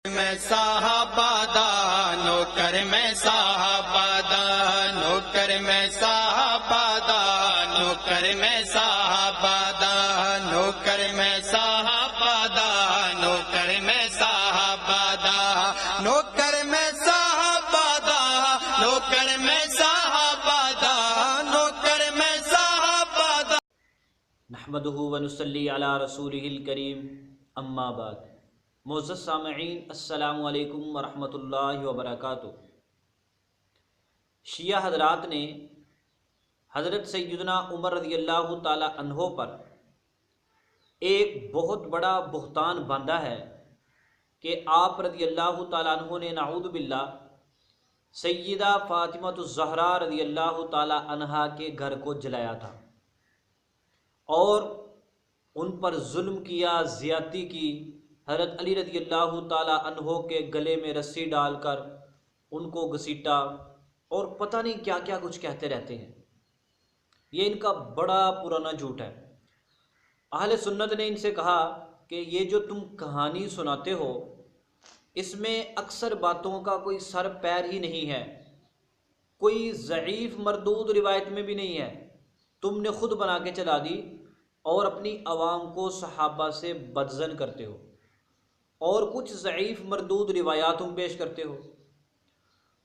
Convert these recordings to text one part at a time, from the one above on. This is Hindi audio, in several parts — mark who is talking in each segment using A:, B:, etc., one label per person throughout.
A: मैं साहबादा नौकर मैं साहबादा नौकर मैं साहबादा नौकर मैं साहबादा नौकर मैं साहबादा नौकर मैं साहबादा नौकर मैं साहबादा नौकर मैं साहबादा नौकर मैं साहबादा।
B: नहमदुहु व नुसल्ली अला रसूलिहिल करीम, अम्मा बाद। मोअज़्ज़ज़ सामईन, अस्सलामु अलैकुम व रहमतुल्लाहि व बरकातुहू। शिया हज़रात ने हज़रत सय्यदना उमर रज़ियल्लाहु ताला अन्हो पर एक बहुत बड़ा बुहतान बांधा है कि आप रज़ियल्लाहु ताला अन्हो ने नाऊज़ु बिल्लाह सय्यदा फ़ातिमतुज़ ज़हरा रज़ियल्लाहु ताला अन्हा के घर को जलाया था और उन पर जुल्म किया, ज़्यादती की। हज़रत अली रज़ियल्लाहु ताला अन्हो के गले में रस्सी डालकर उनको घसीटा और पता नहीं क्या क्या कुछ कहते रहते हैं। ये इनका बड़ा पुराना झूठ है। अहले सुन्नत ने इनसे कहा कि ये जो तुम कहानी सुनाते हो इसमें अक्सर बातों का कोई सर पैर ही नहीं है, कोई ज़ईफ़ मरदूद रिवायत में भी नहीं है। तुमने खुद बना के चला दी और अपनी आवाम को सहाबा से बदज़न करते हो और कुछ ज़ईफ़ मरदूद रिवायात तुम पेश करते हो।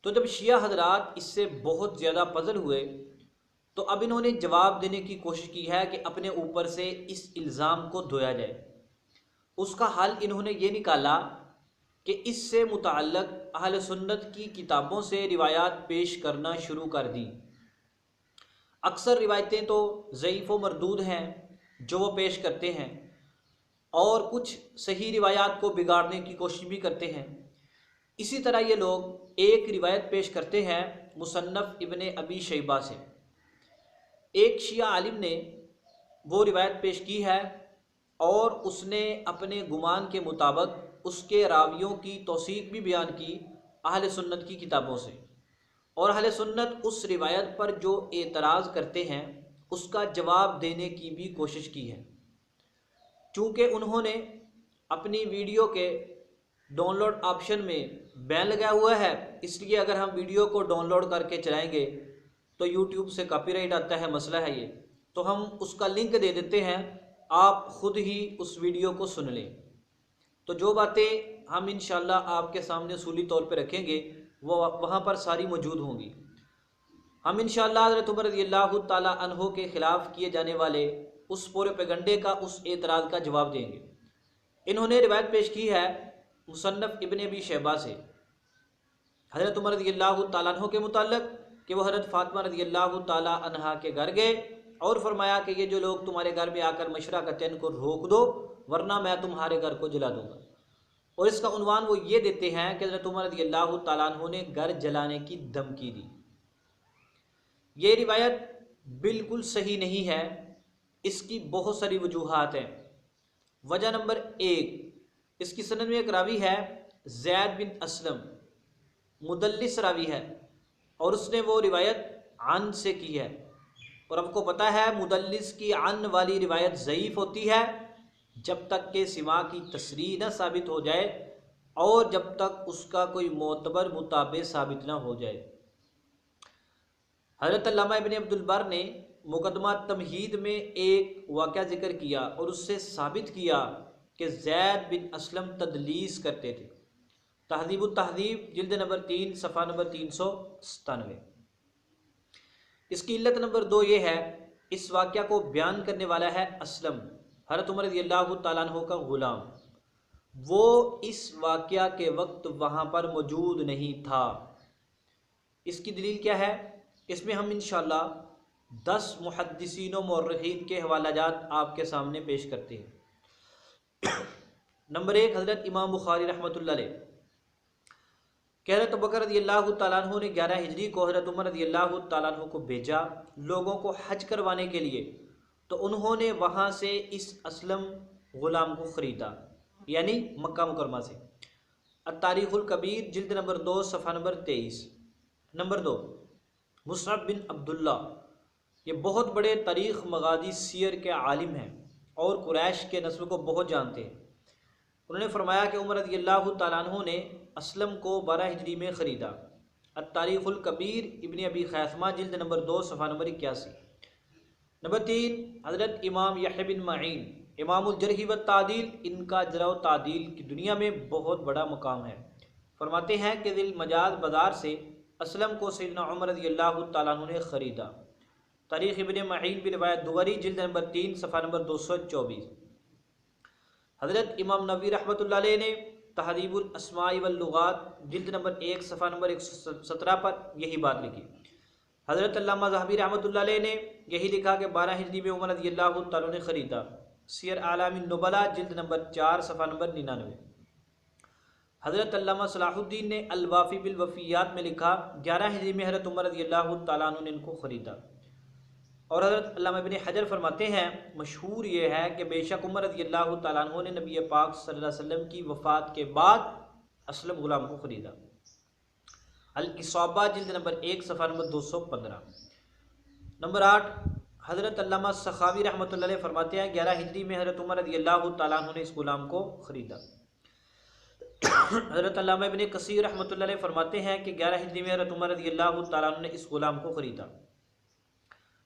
B: तो जब शिया हज़रात इससे बहुत ज़्यादा पज़ल हुए तो अब इन्होंने जवाब देने की कोशिश की है कि अपने ऊपर से इस इल्ज़ाम को धोया जाए। उसका हल इन्होंने ये निकाला कि इससे मुताल्लिक़ अहले सुन्नत की किताबों से रिवायात पेश करना शुरू कर दी। अक्सर रिवायतें तो ज़ईफ़ व मरदूद हैं जो वो पेश करते हैं और कुछ सही रिवायात को बिगाड़ने की कोशिश भी करते हैं। इसी तरह ये लोग एक रिवायत पेश करते हैं मुसन्नफ़ इब्ने अबी शैबा से। एक शिया आलिम ने वो रिवायत पेश की है और उसने अपने गुमान के मुताबिक उसके रावियों की तौसीक़ भी बयान की अहले सुन्नत की किताबों से। और अहले सुन्नत उस रिवायत पर जो एतराज़ करते हैं उसका जवाब देने की भी कोशिश की है। चूँकि उन्होंने अपनी वीडियो के डाउनलोड ऑप्शन में बैन लगाया हुआ है, इसलिए अगर हम वीडियो को डाउनलोड करके चलाएंगे तो यूट्यूब से कॉपीराइट आता है, मसला है ये। तो हम उसका लिंक दे देते हैं, आप ख़ुद ही उस वीडियो को सुन लें। तो जो बातें हम इंशाअल्लाह आपके सामने सूली तौर पे रखेंगे वो वहाँ पर सारी मौजूद होंगी। हम इंशाअल्लाह हज़रत उमर रज़ियल्लाहु ताला अन्हो के ख़िलाफ़ किए जाने वाले उस प्रोपेगंडे का, उस एतराज़ का जवाब देंगे। इन्होंने रिवायत पेश की है मुसन्नफ़ इब्ने अबी शैबा से हज़रत उमर रज़ियल्लाहु ताला अन्हो के मुताल्लिक़ कि वह हज़रत फ़ातिमा रज़ियल्लाहु ताला अन्हा के घर गए और फरमाया कि ये जो लोग तुम्हारे घर में आकर मशवरा करते हैं इनको रोक दो वरना मैं तुम्हारे घर को जला दूँगा। और इसका उन्वान वो ये देते हैं कि हज़रत उमर रज़ियल्लाहु ताला अन्हो ने घर जलाने की धमकी दी। ये रिवायत बिल्कुल सही नहीं है। इसकी बहुत सारी वजूहात हैं। वजह नंबर 1, इसकी सनद में एक रावी है ज़ैद बिन असलम, मुदल्लिस रावी है और उसने वो रिवायत अन से की है। और आपको पता है मुदल्लिस की अन वाली रिवायत ज़ईफ़ होती है जब तक के सिमा की तसरीह न साबित हो जाए और जब तक उसका कोई मोतबर मुताबिक साबित न हो जाए। हज़रत अल्लामा इब्ने अब्दुल बर ने मुकदमा तमहीद में एक वाक़या ज़िक्र किया और उससे साबित किया कि ज़ैद बिन असलम तदलीस करते थे। तहज़ीबुत तहज़ीब जिल्द नंबर 3 सफ़ा नंबर 397। इसकी इल्लत नंबर 2 ये है, इस वाक़या को बयान करने वाला है असलम, हज़रत उमर रज़ियल्लाहु ताला अन्हु का ग़ुलाम। वो इस वाक़या के वक्त वहाँ पर मौजूद नहीं था। इसकी दलील क्या है? इसमें हम इंशाअल्लाह 10 मुहद्दिसीन व मुअर्रिखीन के हवालाजात आपके सामने पेश करते हैं। नंबर 1, हज़रत इमाम बुखारी रहमतुल्लाह अलैह कि हज़रत अबू बकर रज़ियल्लाहु ताला अन्हु ने 11 हिजरी को हज़रत उमर रज़ियल्लाहु ताला अन्हु को भेजा लोगों को हज करवाने के लिए। तो उन्होंने वहाँ से इस असलम ग़ुलाम को ख़रीदा, यानी मक्का मुकरमा से। अत-तारीख़ुल कबीर जिल्द नंबर 2 सफ़ा नंबर 23। नंबर 2, मुसअब बिन अब्दुल्ला, ये बहुत बड़े तारीख़ मगाज़ी सियर के आलिम हैं और कुरैश के नस्ल को बहुत जानते हैं। उन्होंने फरमाया कि उमर रज़ियल्लाहु तआला अन्हु ने असलम को 12 हिजरी में ख़रीदा। अत-तारीख़ुल कबीर इब्न अबी खैसमा जिल्द नंबर 2 सफ़ा नंबर 81। नंबर 3, हज़रत इमाम यहया बिन मईन इमामुल जरह व तादील, इनका जरह व तादील की दुनिया में बहुत बड़ा मुकाम है। फरमाते हैं कि दिल मजाज बाज़ार से असलम को सैयदना उमर रज़ियल्लाहु तआला अन्हु ने ख़रीदा। तारीख़ इब्न मईन बिन रिवायत दुबरी जिल्द नंबर 3 सफ़ा नंबर 224। हज़रत इमाम नबवी रहमतुल्लाह अलैह ने तहज़ीबुल अस्माई वल लुगात जिल्द नंबर 1 सफ़ा नंबर 117 पर यही बात लिखी। हज़रत अल्लामा ज़हबी रहमतुल्लाह अलैह ने यही लिखा कि 12 हिजरी में उमर रज़ियल्लाहु तआला ने ख़रीदा। सियर आलामिन नुबला जिल्द नंबर 4 सफ़ा नंबर 99। हज़रत अल्लामा सलाहुद्दीन ने अल वाफ़ी बिल वफ़ियात में लिखा 11 हिजरी में हज़रत उमर रज़ियल्लाहु तआला अन्हु ने इनको ख़रीदा। और हज़रत अल्लामा इब्न हजर फरमाते हैं मशहूर ये है कि बेशक उमर रज़ियल्लाहु तआला अन्हु ने नबी पाक सल्लल्लाहु अलैहि वसल्लम की वफ़ात के बाद असलम ग़ुलाम को ख़रीदा। अल-इसाबा जिल्द नंबर 1 सफ़ा नंबर 215। नंबर 8, हज़रत अल्लामा सखावी रहमतुल्लाह अलैह फरमाते हैं 11 हिजरी में हज़रत उमर रज़ियल्लाहु तआला अन्हु ने इस ग़ुलाम को ख़रीदा। हज़रत अल्लामा इब्न कसीर रहमतुल्लाह अलैह फरमाते हैं कि 11 हिजरी में हज़रत उमर रज़ियल्लाहु तआला अन्हु ने इस ग़ुलाम को ख़रीदा।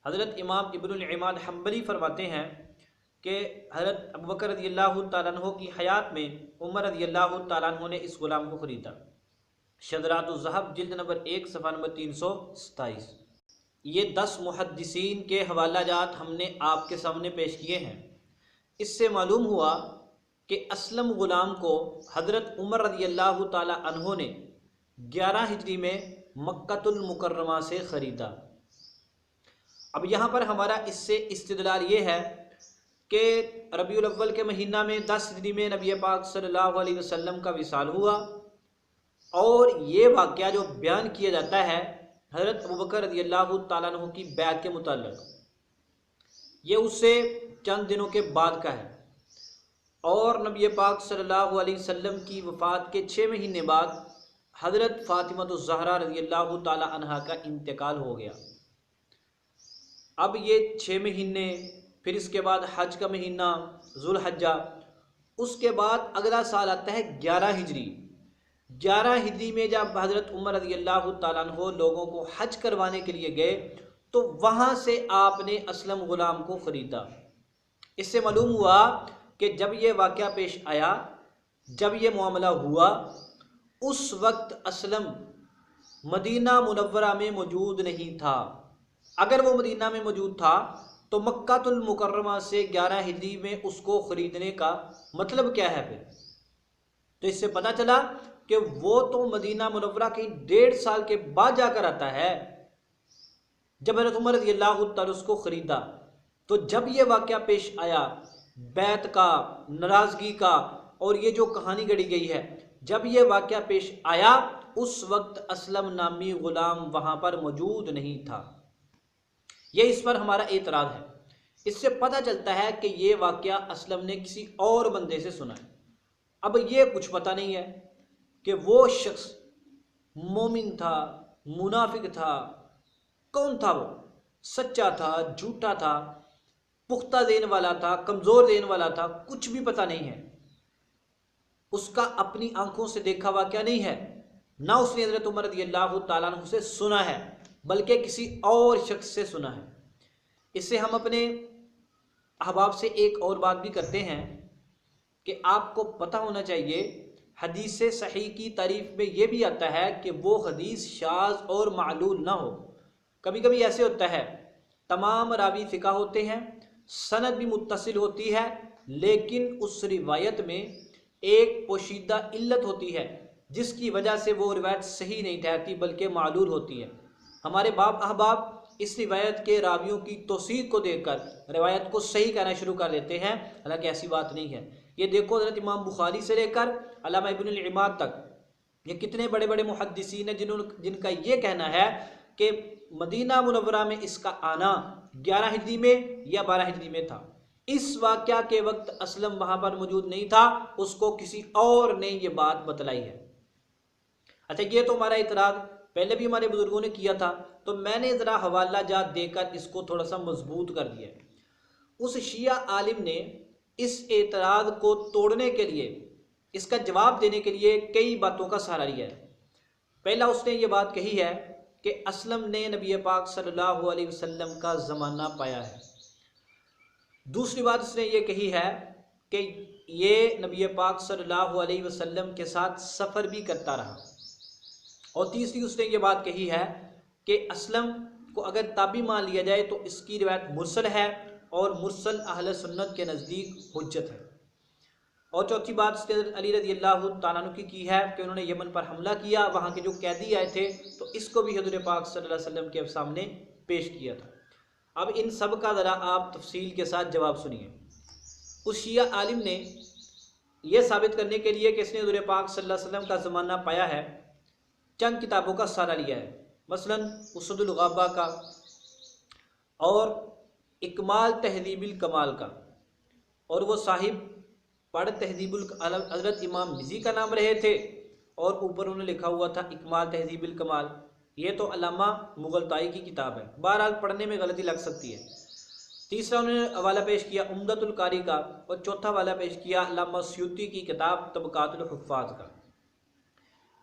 B: हज़रत इमाम इब्नुल इमाद हम्बली फरमाते हैं कि हज़रत अबू बकर रज़ियल्लाहु तआला अन्हु की हयात में उमर रज़ियल्लाहु तआला अन्हु ने इस ग़ुलाम को ख़रीदा। शज़रातुज़ ज़हब जिल्द नंबर 1 सफ़ा नंबर 327। ये 10 मुहद्दिसीन के हवाला जात हमने आपके सामने पेश किए हैं। इससे मालूम हुआ कि असलम ग़ुलाम को हज़रत उमर रज़ियल्लाहु तआला अन्हु ने 11 हिजरी में मक्कतुल मुकर्रमा से ख़रीदा। अब यहाँ पर हमारा इससे इस्तिदलाल ये है कि रबीउल अव्वल के महीना में 10 हिजरी में नबी पाक सल्लल्लाहु अलैहि वसल्लम का विसाल हुआ और ये वाक़या जो बयान किया जाता है हज़रत अबू बकर रज़ियल्लाहु तआला अन्हु की बैत के मुताल्लिक़, ये उससे चंद दिनों के बाद का है। और नबी पाक सल्लल्लाहु अलैहि वसल्लम की वफ़ात के 6 महीने बाद हज़रत फ़ातिमतुज़ ज़हरा रज़ियल्लाहु तआला अन्हा का इंतकाल हो गया। अब ये 6 महीने, फिर इसके बाद हज का महीना ज़ुल्हज्जा, उसके बाद अगला साल आता है 11 हिजरी। 11 हिजरी में जब हज़रत उमर रज़ियल्लाहु तआला अन्हु लोगों को हज करवाने के लिए गए तो वहाँ से आपने असलम ग़ुलाम को ख़रीदा। इससे मालूम हुआ कि जब ये वाक़या पेश आया, जब ये मामला हुआ, उस वक्त असलम मदीना मुनव्वरा में मौजूद नहीं था। अगर वो मदीना में मौजूद था तो मक्कातुल मुकर्रमा से 11 हिजरी में उसको ख़रीदने का मतलब क्या है फिर? तो इससे पता चला कि वो तो मदीना मुनव्वरा के 1.5 साल के बाद जाकर आता है जब हज़रत उमर रज़ियल्लाहु तआला उसको ख़रीदा। तो जब ये वाक़या पेश आया बैत का, नाराज़गी का, और ये जो कहानी गढ़ी गई है, जब ये वाक़या पेश आया उस वक्त असलम नामी ग़ुलाम वहाँ पर मौजूद नहीं था। ये इस पर हमारा एतराज़ है। इससे पता चलता है कि ये वाक़या असलम ने किसी और बंदे से सुना है। अब ये कुछ पता नहीं है कि वो शख्स मोमिन था, मुनाफिक था, कौन था वो, सच्चा था, झूठा था, पुख्ता देन वाला था, कमज़ोर देन वाला था, कुछ भी पता नहीं है। उसका अपनी आंखों से देखा वाक़या नहीं है, ना उसने हज़रत उमर रज़ियल्लाहु तआला अन्हु से सुना है, बल्कि किसी और शख्स से सुना है। इससे हम अपने अहबाब से एक और बात भी करते हैं कि आपको पता होना चाहिए हदीस सही की तारीफ़ में ये भी आता है कि वो हदीस शाज़ और मालूल ना हो। कभी कभी ऐसे होता है तमाम रावी फ़िका होते हैं, सनद भी मुत्तसिल होती है, लेकिन उस रिवायत में एक पोशीदा इल्लत होती है जिसकी वजह से वो रिवायत सही नहीं ठहरती बल्कि मालूल होती है। हमारे बाप अहबाब इस रिवायत के रावियों की तौसीक़ को देखकर रिवायत को सही कहना शुरू कर देते हैं, हालांकि ऐसी बात नहीं है। ये देखो हज़रत इमाम बुखारी से लेकर अल्लामा इब्नुल इमाद तक ये कितने बड़े बड़े मुहद्दिसीन हैं जिनका ये कहना है कि मदीना मुनव्वरा में इसका आना 11 हिजरी में या 12 हिजरी में था। इस वाक़या के वक्त असलम वहाँ पर मौजूद नहीं था, उसको किसी और ने ये बात बतलाई है। अच्छा, ये तो हमारा इतराज़ पहले भी हमारे बुजुर्गों ने किया था, तो मैंने ज़रा हवाला जात देकर इसको थोड़ा सा मजबूत कर दिया। उस शिया आलिम ने इस एतराज़ को तोड़ने के लिए इसका जवाब देने के लिए कई बातों का सहारा लिया है। पहला उसने ये बात कही है कि असलम ने नबी पाक सल्लल्लाहु अलैहि वसल्लम का ज़माना पाया है। दूसरी बात उसने ये कही है कि ये नबी पाक सल्लल्लाहु अलैहि वसल्लम के साथ सफ़र भी करता रहा। और तीसरी उसने ये बात कही है कि असलम को अगर ताबी मान लिया जाए तो इसकी रिवायत मुरसल है और मुरसल अहले सुन्नत के नज़दीक हुज्जत है। और चौथी बात उसने अली रज़ी अल्लाह तआला अन्हु की है कि उन्होंने यमन पर हमला किया, वहाँ के जो कैदी आए थे तो इसको भी हज़रत पाक सल्लल्लाहु अलैहि वसल्लम के सामने पेश किया था। अब इन सब का ज़रा आप तफसील के साथ जवाब सुनिए। उस शिया आलिम ने यह साबित करने के लिए कि इसने हज़रत पाक सल्लल्लाहु अलैहि वसल्लम का ज़माना पाया है, चंद किताबों का सहारा लिया है, मसलन उसदुल गब्बा का और इकमाल तहज़ीबुल कमाल का। और वो साहिब पढ़ तहज़ीबुल हज़रत इमाम मिज़ी का नाम रहे थे और ऊपर उन्होंने लिखा हुआ था इकमाल तहज़ीबुल कमाल। ये तो अल्लामा मुग़लताई की किताब है, बहरहाल पढ़ने में गलती लग सकती है। तीसरा उन्होंने हवाला पेश किया उम्दतुल कारी का और चौथा हवाला पेश किया अल्लामा सयूती की किताब तबक़ातुल हुफ़्फ़ाज़ का।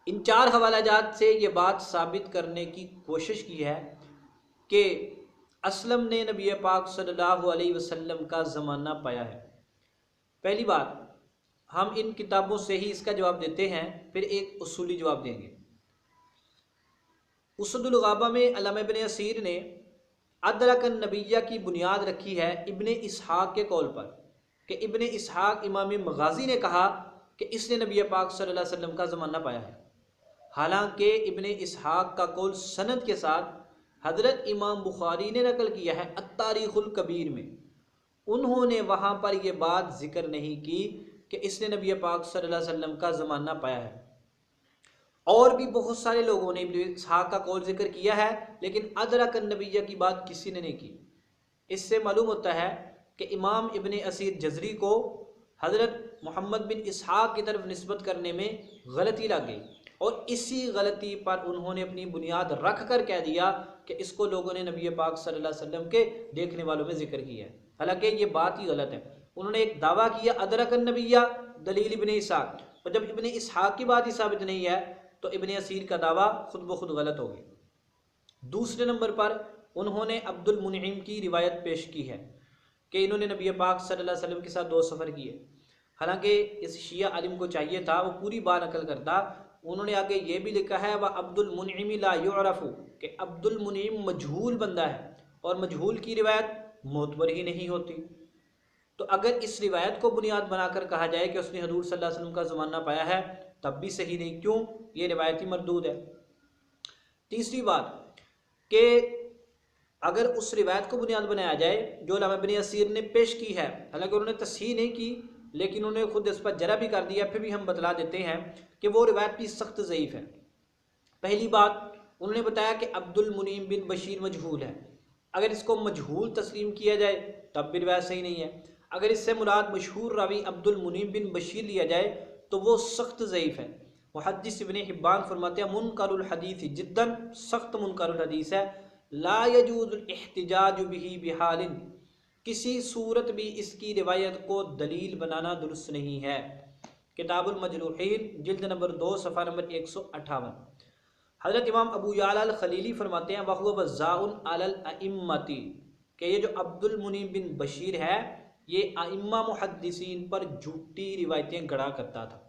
B: इन चार हवालाजात से ये बात साबित करने की कोशिश की है कि असलम ने नबी पाक सल्लल्लाहु अलैहि वसल्लम का ज़माना पाया है। पहली बात, हम इन किताबों से ही इसका जवाब देते हैं, फिर एक उसूली जवाब देंगे। उसदुल गब्बा में अल्लामा इब्न असीर ने अदरकन नबिय्या की बुनियाद रखी है इब्न इसहाक के कौल पर कि इब्न इसहाक इमाम मगाज़ी ने कहा कि इसने नबी पाक सल्लल्लाहु अलैहि वसल्लम का ज़माना पाया है। हालांकि इब्न इसहाक का कौल सनद के साथ हज़रत इमाम बुखारी ने नकल किया है अत्तारीख़ुल कबीर में। उन्होंने वहाँ पर यह बात ज़िक्र नहीं की कि इसने नबी पाक सल्लल्लाहु अलैहि वसल्लम का ज़माना पाया है। और भी बहुत सारे लोगों ने इब्न इसहाक का कौल जिक्र किया है, लेकिन अदरकन नबिय्या की बात किसी ने नहीं की। इससे मालूम होता है कि इमाम इब्न असीर जज़री को हज़रत मोहम्मद बिन इसहाक की तरफ निस्बत करने में गलती लग गई और इसी गलती पर उन्होंने अपनी बुनियाद रख कर कह दिया कि इसको लोगों ने नबी पाक सल्लल्लाहु अलैहि वसल्लम के देखने वालों में जिक्र किया है। हालांकि ये बात ही गलत है। उन्होंने एक दावा किया अदरकन नबिय्या दलील इब्न इसहाक, और जब इब्न इसहाक की बात ही साबित नहीं है तो इब्न असीर का दावा खुद ब खुद गलत हो गया। दूसरे नंबर पर उन्होंने अब्दुल मुनइम की रिवायत पेश की है कि इन्होंने नबी पाक सल्लल्लाहु अलैहि वसल्लम के साथ 2 सफ़र किए। हालांकि इस शिया आलिम को चाहिए था वो पूरी बात नकल करता। उन्होंने आगे ये भी लिखा है वह अब्दुल मुनइम ला युअरफु कि अब्दुल मुनइम मजहूल बंदा है और मजहूल की रिवायत मोतबर ही नहीं होती। तो अगर इस रिवायत को बुनियाद बनाकर कहा जाए कि उसने हज़ूर सल्लल्लाहु अलैहि वसल्लम का ज़माना पाया है तब भी सही नहीं। क्यों? ये रिवायत ही मरदूद है। तीसरी बात कि अगर उस रिवायत को बुनियाद बनाया जाए जो अल्लामा इब्न असीर ने पेश की है, हालांकि उन्होंने तस्हीह नहीं की लेकिन उन्होंने खुद इस पर जरा भी कर दिया, फिर भी हम बतला देते हैं कि वो रिवायत भी सख्त ज़ईफ़ है। पहली बात, उन्होंने बताया कि अब्दुल मुनीम बिन बशीर मजहूल है। अगर इसको मजहूल तस्लीम किया जाए तब भी रिवायत सही नहीं है। अगर इससे मुराद मशहूर रावी अब्दुल मुनीम बिन बशीर लिया जाए तो वो सख्त ज़ईफ़ है। मुहद्दिस इब्न हिब्बान फरमाते हैं मुनकरुल हदीस जिद्दन, सख्त मुनकरुल हदीस है। ला यजूज़ुल इह्तिजाज बिही बिहालिन, किसी सूरत भी इसकी रिवायत को दलील बनाना दुरुस्त नहीं है। किताबुल मजरूहीन जिल्द नंबर 2 सफ़ा नंबर 158। हज़रत इमाम अबू याला अल खलीली फरमाते हैं वहुव वज़्ज़ाउन अलल अइम्मती कि ये जो अब्दुल मुनीम बिन बशीर है ये अइम्मा मुहद्दिसीन पर झूठी रिवायतें गढ़ा करता था।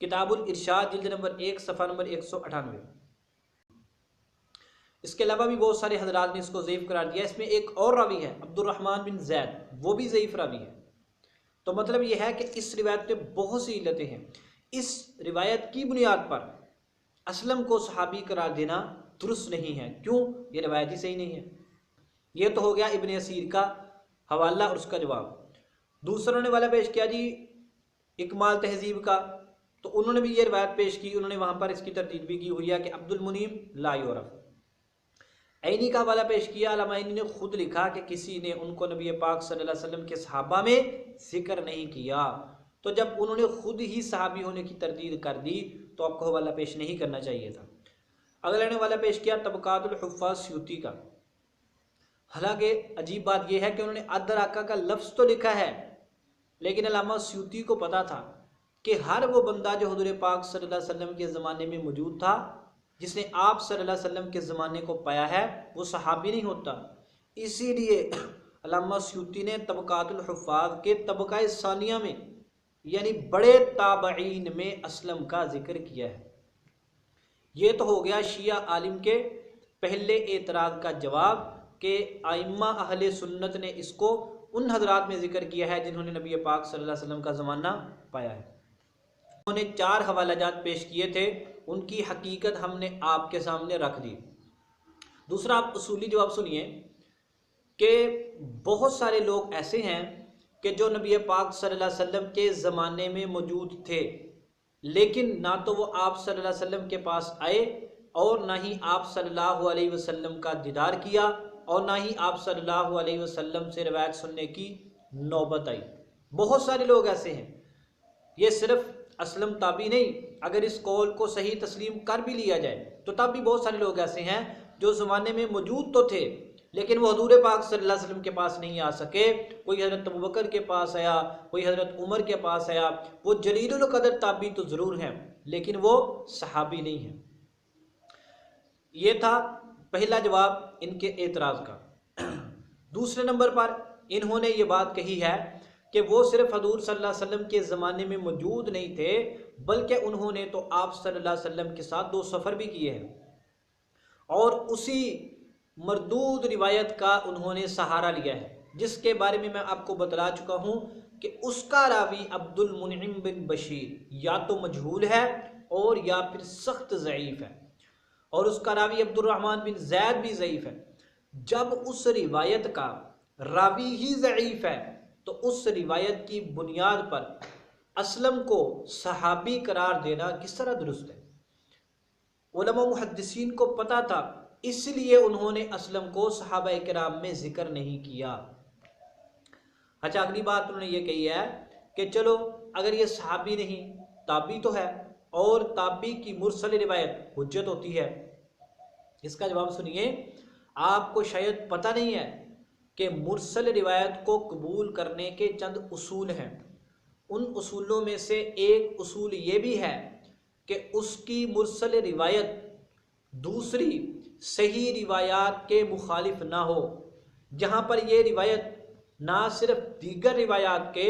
B: किताबुल इरशाद जिल्द नंबर 1 सफ़ा नंबर 198। इसके अलावा भी बहुत सारे हजरात ने इसको ज़ईफ़ करार दिया। इसमें एक और रावी है अब्दुर्रहमान बिन ज़ैद, वो भी ज़ईफ़ रावी है। तो मतलब ये है कि इस रिवायत में बहुत सी इल्लतें हैं। इस रिवायत की बुनियाद पर असलम को सहाबी करार देना दुरुस्त नहीं है। क्यों? ये रिवायत ही सही नहीं है। ये तो हो गया इब्न असीर का हवाला और उसका जवाब। दूसरों ने वाला पेश किया जी इकमाल तहज़ीब का, तो उन्होंने भी ये रिवायत पेश की। उन्होंने वहाँ पर इसकी तरतीब भी की हुई है कि अब्दुल मुनीम ला युरफ। ऐनी का वाला पेश किया, अल्लामा ऐनी ने खुद लिखा कि किसी ने उनको नबी पाक सल्लल्लाहु अलैहि वसल्लम के सहाबा में जिक्र नहीं किया। तो जब उन्होंने खुद ही सहाबी होने की तरदीद कर दी तो आपको हवाला पेश नहीं करना चाहिए था। अगले ने वाला पेश किया तबक़ातुल हुफ़्फ़ाज़ सयूती का। हालांकि अजीब बात यह है कि उन्होंने अदराका का लफ्ज़ तो लिखा है लेकिन अल्लामा सयूती को पता था कि हर वो बंदा जो हुजूर पाक सल्लल्लाहु अलैहि वसल्लम के ज़माने में मौजूद था, जिसने आप सल्लल्लाहु अलैहि वसल्लम के ज़माने को पाया है, वो सहाबी नहीं होता। इसीलिए अल्लामा सयूती ने तबकातुल हुफ़ाज़ के तबका सानिया में यानी बड़े ताबईन में असलम का जिक्र किया है। ये तो हो गया शिया आलिम के पहले एतराज़ का जवाब कि आइम्मा अहले सुन्नत ने इसको उन हजरात में जिक्र किया है जिन्होंने नबी पाक सल्लल्लाहु अलैहि वसल्लम का ज़माना पाया है। उन्होंने 4 हवालाजात पेश किए थे, उनकी हकीकत हमने आपके सामने रख दी। दूसरा, आप उसूली जवाब सुनिए कि बहुत सारे लोग ऐसे हैं कि जो नबी पाक सल्लल्लाहु अलैहि वसल्लम के ज़माने में मौजूद थे, लेकिन ना तो वो आप सल्लल्लाहु अलैहि वसल्लम के पास आए और ना ही आप सल्लल्लाहु अलैहि वसल्लम का दीदार किया और ना ही आप सल्लल्लाहु अलैहि वसल्लम से रिवायत सुनने की नौबत आई। बहुत सारे लोग ऐसे हैं। ये सिर्फ असलम ताबी नहीं, अगर इस कौल को सही तस्लीम कर भी लिया जाए तो तब भी बहुत सारे लोग ऐसे हैं जो ज़माने में मौजूद तो थे, लेकिन वो हुजूर पाक सल्लल्लाहु अलैहि वसल्लम के पास नहीं आ सके। कोई हज़रत अबू बकर के पास आया, कोई हज़रत उमर के पास आया। वो जलीलुल कदर ताबी तो ज़रूर हैं, लेकिन वो सहाबी नहीं हैं। ये था पहला जवाब इनके एतराज़ का। दूसरे नंबर पर इन्होंने ये बात कही है कि वो सिर्फ हजूर सल्लल्लाहु अलैहि वसल्लम के ज़माने में मौजूद नहीं थे, बल्कि उन्होंने तो आप सल्लल्लाहु अलैहि वसल्लम के साथ 2 सफ़र भी किए हैं और उसी मरदूद रिवायत का उन्होंने सहारा लिया है, जिसके बारे में मैं आपको बतला चुका हूँ कि उसका रावी अब्दुल मुनइम बिन बशीर या तो मजहूल है और या फिर सख्त ज़ईफ़ है, और उसका रावी अब्दुर्रहमान बिन ज़ैद भी ज़ईफ़ है। जब उस रिवायत का रावी ही ज़ईफ़ है तो उस रिवायत की बुनियाद पर असलम को सहाबी करार देना किस तरह दुरुस्त है? उलमा मुहद्दिसीन को पता था, इसलिए उन्होंने असलम को सहाबा किराम में जिक्र नहीं किया। अच्छा, अगली बात उन्होंने ये कही है कि चलो अगर ये सहाबी नहीं ताबी तो है, और ताबी की मुरसल रिवायत हुज्जत होती है। इसका जवाब सुनिए। आपको शायद पता नहीं है कि मुरसल रिवायत को कबूल करने के चंद उसूल हैं। उन उसूलों में से एक उसूल ये भी है कि उसकी मुरसल रिवायत दूसरी सही रिवायात के मुखालिफ ना हो। जहाँ पर यह रिवायत ना सिर्फ दीगर रिवायात के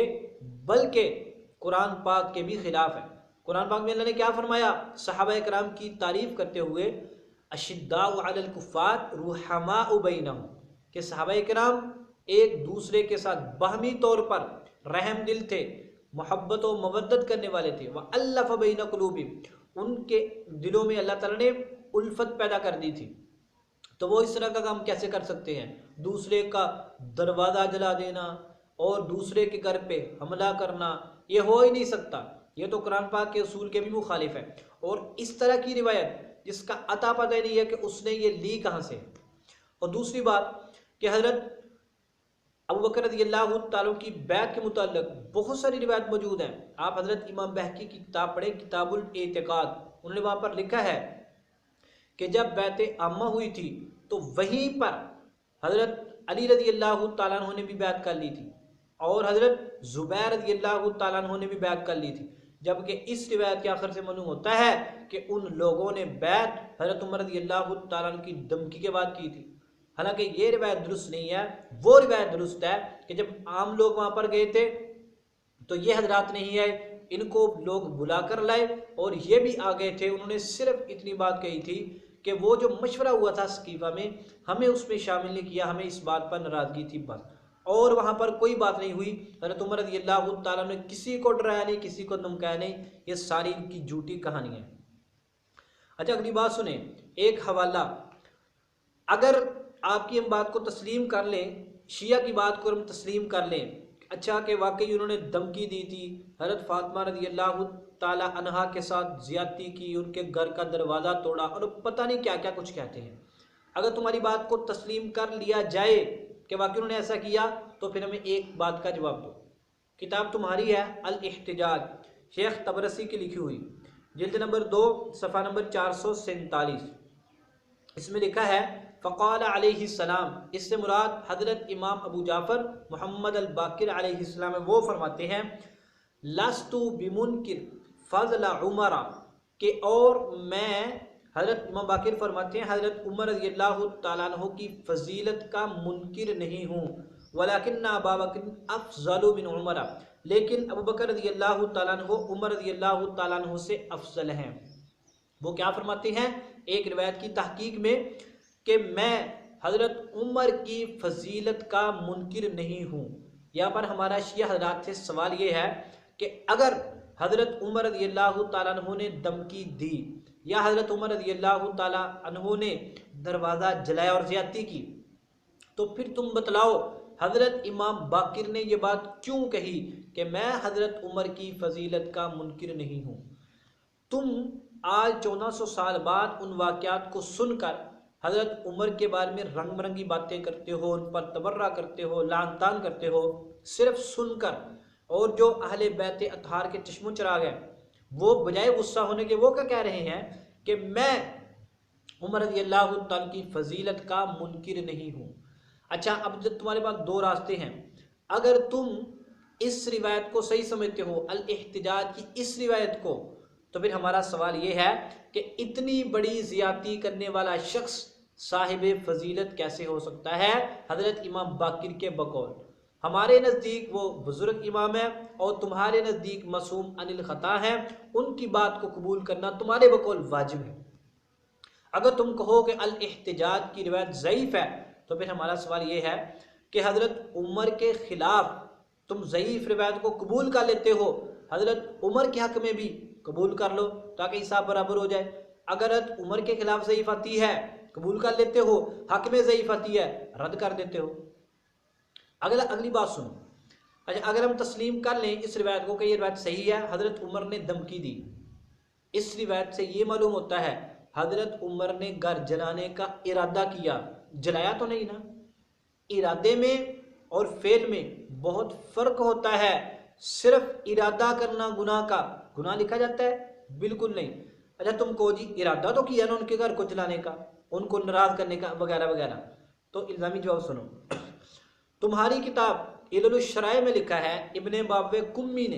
B: बल्कि कुरान पाक के भी खिलाफ है। कुरान पाक में अल्लाह ने क्या फरमाया सहाबा कराम की तारीफ़ करते हुए, अशिद्दाउ अलल कुफ़ार रुहमाउ बैनहुम, कि सहाबा कराम एक दूसरे के साथ बाहमी तौर पर रहम दिल थे, मोहब्बत और मवद्दत करने वाले थे। वह अल्लफ़ बैन क़ुलूबिहिम, उनके दिलों में अल्लाह ताला ने उल्फत पैदा कर दी थी। तो वो इस तरह का काम कैसे कर सकते हैं? दूसरे का दरवाज़ा जला देना और दूसरे के घर पे हमला करना, ये हो ही नहीं सकता। ये तो कुरान पाक के उसूल के भी मुखालिफ है। और इस तरह की रिवायत जिसका अता पता नहीं है कि उसने ये ली कहाँ से। और दूसरी बात कि हज़रत अबू बकर रज़ियल्लाहु ताला की बैत के मुताल्लिक़ बहुत सारी रिवायत मौजूद हैं। आप हज़रत इमाम बहकी की किताब पढ़ें, किताबुल एतिक़ाद, उन्होंने वहाँ पर लिखा है कि जब बैत आम्मा हुई थी तो वहीं पर हज़रत अली रज़ियल्लाहु ताला अन्हु ने भी बैत कर ली थी और हज़रत ज़ुबैर रज़ियल्लाहु ताला अन्हु ने भी बैत कर ली थी। जबकि इस रिवायत के आखिर से मालूम होता है कि उन लोगों ने बैत हज़रत उमर रज़ियल्लाहु ताला अन्हु की धमकी के बाद की थी। हालांकि ये रिवायत दुरुस्त नहीं है। वो रिवायत दुरुस्त है कि जब आम लोग वहाँ पर गए थे तो ये हजरात नहीं आए, इनको लोग बुला कर लाए और ये भी आ गए थे। उन्होंने सिर्फ इतनी बात कही थी कि वो जो मशवरा हुआ था सकीफ़ा में, हमें उसमें शामिल नहीं किया, हमें इस बात पर नाराज़गी थी बस। और वहाँ पर कोई बात नहीं हुई। हज़रत उमर रज़ियल्लाहु ताला ने किसी को डराया नहीं, किसी को धमकाया नहीं। ये सारी इनकी झूठी कहानी है। अच्छा, अगली बात सुने, एक हवाला। अगर आपकी हम बात को तस्लीम कर लें, शिया की बात को हम तस्लीम कर लें, अच्छा कि वाकई उन्होंने धमकी दी थी, हज़रत फ़ातिमा रज़ियल्लाहु ताला अन्हा के साथ ज़्यादती की, उनके घर का दरवाज़ा तोड़ा और पता नहीं क्या क्या कुछ कहते हैं। अगर तुम्हारी बात को तस्लीम कर लिया जाए कि वाकई उन्होंने ऐसा किया, तो फिर हमें एक बात का जवाब दो। किताब तुम्हारी है अल इह्तिजाज, शेख तबरसी की लिखी हुई, जिल्द नंबर 2 सफ़ा नंबर 447। इसमें लिखा है फ़क़ाल अलैहिस्सलाम, इससे मुराद हज़रत इमाम अबू जाफ़र मोहम्मद अल बाकिर अलैहिस्सलाम वो फरमाते हैं, लस्तु बिमुनकिर फज़ल उमरा, के और मैं, हज़रत इमाम बाकिर फरमाते हैं हज़रत उमर रज़ियल्लाहु ताला अन्हु की फजीलत का मुनकिर नहीं हूँ, वलाकिन्ना अबा बकर अफ़ज़लु मिन उमर, लेकिन अबू बकर रज़ियल्लाहु ताला अन्हु उमर रज़ियल्लाहु ताला अन्हु से अफजल हैं। वो क्या फरमाते हैं एक रिवायत की तहकीक में कि मैं हज़रत उमर की फजीलत का मुनकिर नहीं हूँ। यहाँ पर हमारा शिया हज़रात से सवाल ये है कि अगर हज़रत उमर रज़ियल्लाहु ताला अन्हु ने धमकी दी या हज़रत उमर रज़ियल्लाहु ताला अन्हु ने दरवाज़ा जलाया और ज़्यादती की, तो फिर तुम बतलाओ हज़रत इमाम बाकिर ने ये बात क्यों कही कि मैं हज़रत उमर की फजीलत का मुनकिर नहीं हूँ। तुम आज 1400 साल बाद उन वाक़यात को सुनकर हज़रत उमर के बारे में रंग बिरंगी बातें करते हो, उन पर तबर्रा करते हो, लान तान करते हो, सिर्फ सुनकर। और जो अहले बैत अतहार के चश्मो चिराग हैं वो बजाय गुस्सा होने के वो क्या कह रहे हैं कि मैं उमर रज़ियल्लाहु ताला की फजीलत का मुनकिर नहीं हूँ। अच्छा, अब जब तुम्हारे पास दो रास्ते हैं, अगर तुम इस रिवायत को सही समझते हो, अल इहतिजाज की इस रिवायत को, तो फिर हमारा सवाल ये है कि इतनी बड़ी ज़ियादती करने वाला शख्स साहिब फजीलत कैसे हो सकता है हज़रत इमाम बाकिर के बकौल। हमारे नज़दीक वो बुजुर्ग इमाम है और तुम्हारे नज़दीक मासूम अनिल ख़ता है, उनकी बात को कबूल करना तुम्हारे बकौल वाजिब है। अगर तुम कहो कि अल इहतिजाज की रिवायत ज़ईफ़ है, तो फिर हमारा सवाल ये है कि हज़रत उमर के ख़िलाफ़ तुम ज़ईफ़ रिवायत को कबूल कर लेते हो, हज़रत उमर के हक़ में भी कबूल कर लो ताकि हिसाब बराबर हो जाए। अगर हज़रत उमर के ख़िलाफ़ ज़ईफ़ आती है कबूल कर लेते हो, हक़ में ज़ईफ़ आती है रद्द कर देते हो। अगली बात सुनो। अच्छा, अगर हम तस्लीम कर लें इस रिवायत को कि ये रिवायत सही है, हज़रत उमर ने धमकी दी, इस रिवायत से ये मालूम होता है हज़रत उमर ने घर जलाने का इरादा किया, जलाया तो नहीं ना। इरादे में और फेल में बहुत फ़र्क होता है। सिर्फ इरादा करना गुनाह का गुनाह लिखा जाता है? बिल्कुल नहीं। अच्छा, तुम कहो जी इरादा तो किया ना उनके घर को जलाने का, उनको नाराज़ करने का वगैरह वगैरह, तो इल्ज़ामी जवाब सुनो। तुम्हारी किताब इल्लुल शराय में लिखा है इब्ने बावे कुम्मी ने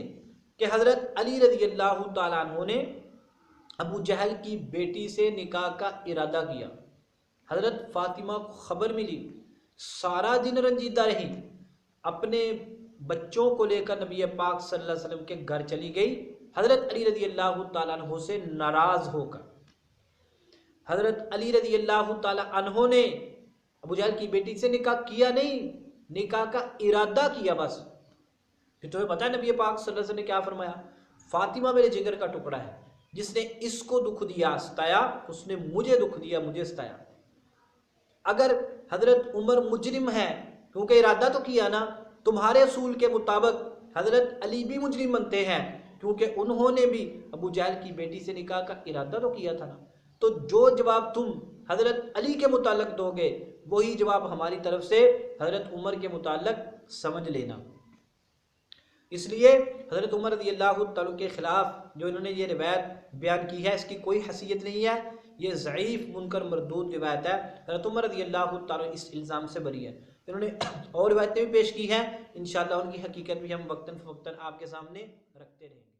B: कि हज़रत अली रज़ियल्लाहु ताला अन्हु ने अबू जहल की बेटी से निकाह का इरादा किया। हज़रत फातिमा को खबर मिली, सारा दिन रंजीदा रही, अपने बच्चों को लेकर नबी पाक सल्लल्लाहु अलैहि वसल्लम के घर चली गई, हज़रत अली रज़ियल्लाहु ताला अन्हु से नाराज़ होकर। हज़रत अली रज़ियल्लाहु ताला अन्हु ने अबू जहल की बेटी से निकाह किया नहीं, निकाह का इरादा किया बस। फिर तुम्हें पता है नबी पाक सल्लल्लाहु अलैहि वसल्लम ने क्या फरमाया, फातिमा मेरे जिगर का टुकड़ा है, जिसने इसको दुख दिया सताया, उसने मुझे दुख दिया, मुझे सताया। अगर हज़रत उमर मुजरिम है, क्योंकि इरादा तो किया ना, तुम्हारे असूल के मुताबिक हज़रत अली भी मुजरिम बनते हैं, क्योंकि उन्होंने भी अबू जहल की बेटी से निकाह का इरादा तो किया था ना। तो जो जवाब तुम हज़रत अली के मुताल्लिक़ दोगे वही जवाब हमारी तरफ से हज़रत उमर के मुताल्लिक़ समझ लेना। इसलिए हज़रत उमर रज़ियल्लाहु ताला के ख़िलाफ़ जो इन्होंने ये रिवायत बयान की है इसकी कोई हैसियत नहीं है, ये ज़ईफ़ मुनकर मरदूद रिवायत है। हज़रत उमर रज़ियल्लाहु ताला इस इल्ज़ाम से बरी है। इन्होंने और रिवायतें भी पेश की हैं, इंशाअल्लाह उनकी हकीकत भी हम वक्तन फ़वक्तन आपके सामने रखते रहेंगे।